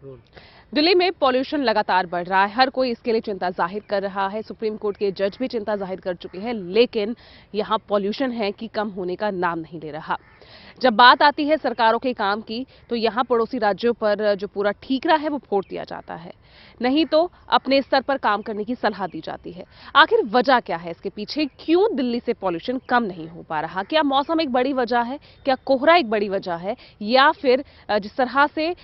दिल्ली में पॉल्यूशन लगातार बढ़ रहा है। हर कोई इसके लिए चिंता जाहिर कर रहा है। सुप्रीम कोर्ट के जज भी चिंता जाहिर कर चुके हैं, लेकिन यहां पॉल्यूशन है कि कम होने का नाम नहीं ले रहा। जब बात आती है सरकारों के काम की, तो यहां पड़ोसी राज्यों पर जो पूरा ठीकरा है वो फोड़ दिया जाता है, नहीं तो अपने स्तर पर काम करने की सलाह दी जाती है। आखिर वजह क्या है इसके पीछे? क्यों दिल्ली से पॉल्यूशन कम नहीं हो पा रहा? क्या मौसम एक बड़ी वजह है? क्या कोहरा एक बड़ी वजह है? या फिर जिस तरह से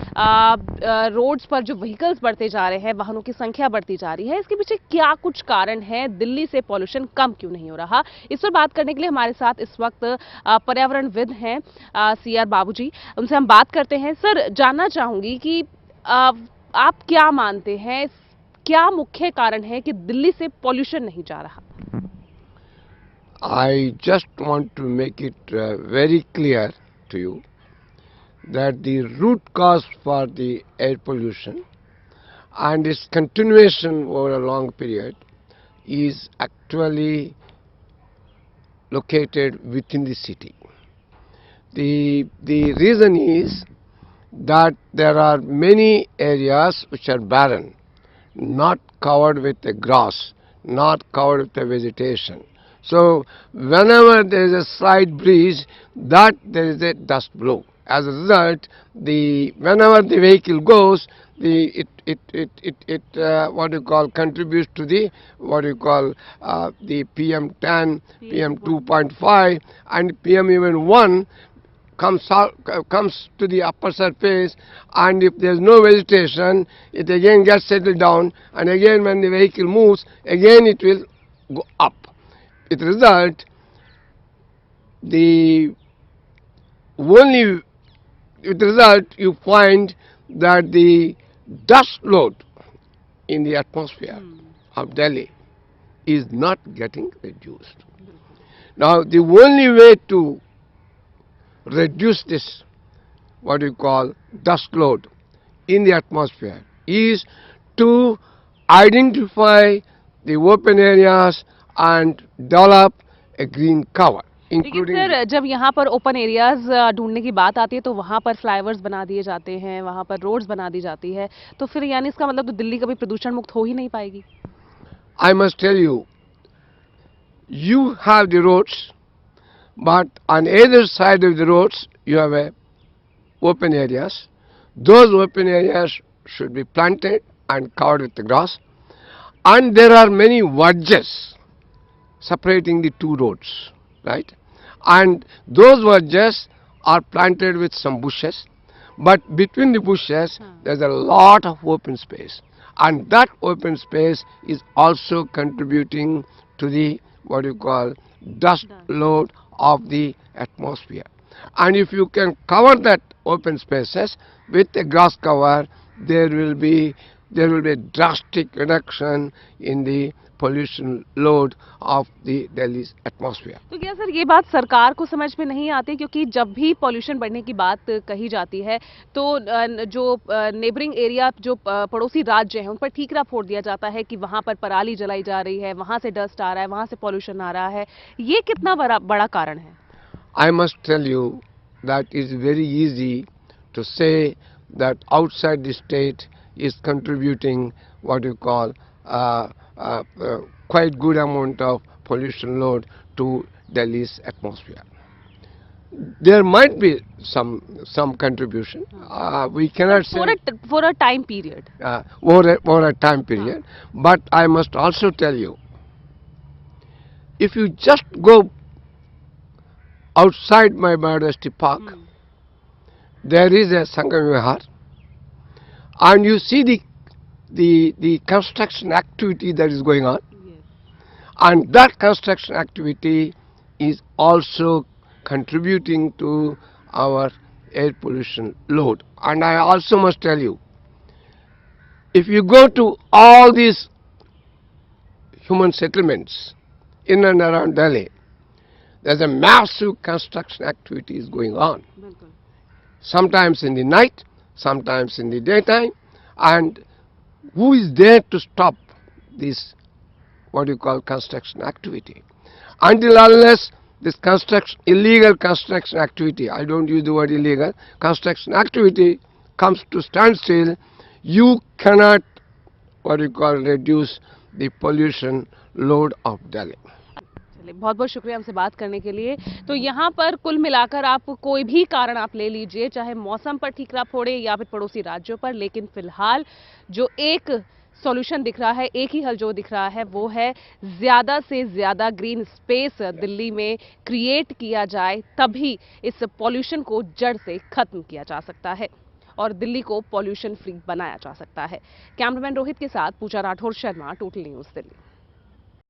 रोड्स पर जो व्हीकल्स बढ़ते जा रहे हैं, वाहनों की संख्या बढ़ती जा रही है, इसके पीछे क्या कुछ कारण है? दिल्ली से पॉल्यूशन कम क्यों नहीं हो रहा? इस पर बात करने के लिए हमारे साथ इस वक्त पर्यावरणविद हैं सीआर बाबूजी। उनसे हम बात करते हैं। सर, जानना चाहूंगी कि आप क्या मानते हैं, क्या मुख्य कारण है कि दिल्ली से पॉल्यूशन नहीं जा रहा? I just want to make it very clear to you that the root cause for the air pollution and its continuation over a long period is actually located within the city. The reason is that there are many areas which are barren, not covered with the grass, not covered with the vegetation. So whenever there is a slight breeze, that there is a dust blow. As a result, whenever the vehicle goes, what you call contributes to the what you call the PM10, PM 2.5, and PM even 1 comes to the upper surface, and if there is no vegetation, it again gets settled down, and again when the vehicle moves, again it will go up. With result, you find that the dust load in the atmosphere of Delhi is not getting reduced. Now, the only way to reduce this, what you call dust load in the atmosphere, is to identify the open areas and develop a green cover. लेकिन sir, जब यहाँ पर open areas ढूंढने की बात आती है तो वहाँ पर फ्लाईओवर्स बना दिए जाते हैं, वहाँ पर रोड्स बना दी जाती है, तो फिर यानी इसका मतलब तो दिल्ली कभी प्रदूषण मुक्त हो ही नहीं पाएगी। I must tell you, you have the roads, but on either side of the roads you have open areas. Those open areas should be planted and covered with the grass, and there are many verges separating the two roads, right? And those verges are planted with some bushes, but between the bushes there's a lot of open space, and that open space is also contributing to the what you call dust load of the atmosphere. And if you can cover that open spaces with a grass cover, there will be a drastic reduction in the pollution load of the Delhi's atmosphere. तो क्या sir ये बात सरकार को समझ में नहीं आती? क्योंकि जब भी पॉल्यूशन बढ़ने की बात कही जाती है तो जो नेबरिंग एरिया, जो पड़ोसी राज्य हैं, उन पर ठीकरा फोड़ दिया जाता है कि वहां पर पराली जलाई जा रही है, वहां से डस्ट आ रहा है, वहां से पॉल्यूशन आ रहा है। ये कितना बड़ा कारण है? I must tell you that it's very easy to say that outside the state is contributing what you call quite good amount of pollution load to Delhi's atmosphere. There might be some contribution. We cannot say for a time period. Over a time period. But I must also tell you, if you just go outside my biodiversity park, there is a Sangam Vihar, and you see the construction activity that is going on, and that construction activity is also contributing to our air pollution load. And I also must tell you, if you go to all these human settlements in and around Delhi, there's a massive construction activity is going on. Sometimes in the night, sometimes in the daytime, and who is there to stop this what you call construction activity? Until unless this illegal construction activity, I don't use the word illegal, construction activity comes to standstill, you cannot, what you call, reduce the pollution load of Delhi. चलिए, बहुत बहुत शुक्रिया हमसे बात करने के लिए। तो यहाँ पर कुल मिलाकर आप कोई भी कारण आप ले लीजिए, चाहे मौसम पर ठीकरा फोड़े या फिर पड़ोसी राज्यों पर, लेकिन फिलहाल जो एक सॉल्यूशन दिख रहा है, एक ही हल जो दिख रहा है, वो है ज्यादा से ज्यादा ग्रीन स्पेस दिल्ली में क्रिएट किया जाए, तभी इस पॉल्यूशन को जड़ से खत्म किया जा सकता है और दिल्ली को पॉल्यूशन फ्री बनाया जा सकता है। कैमरामैन रोहित के साथ पूजा राठौर शर्मा, टोटल न्यूज दिल्ली।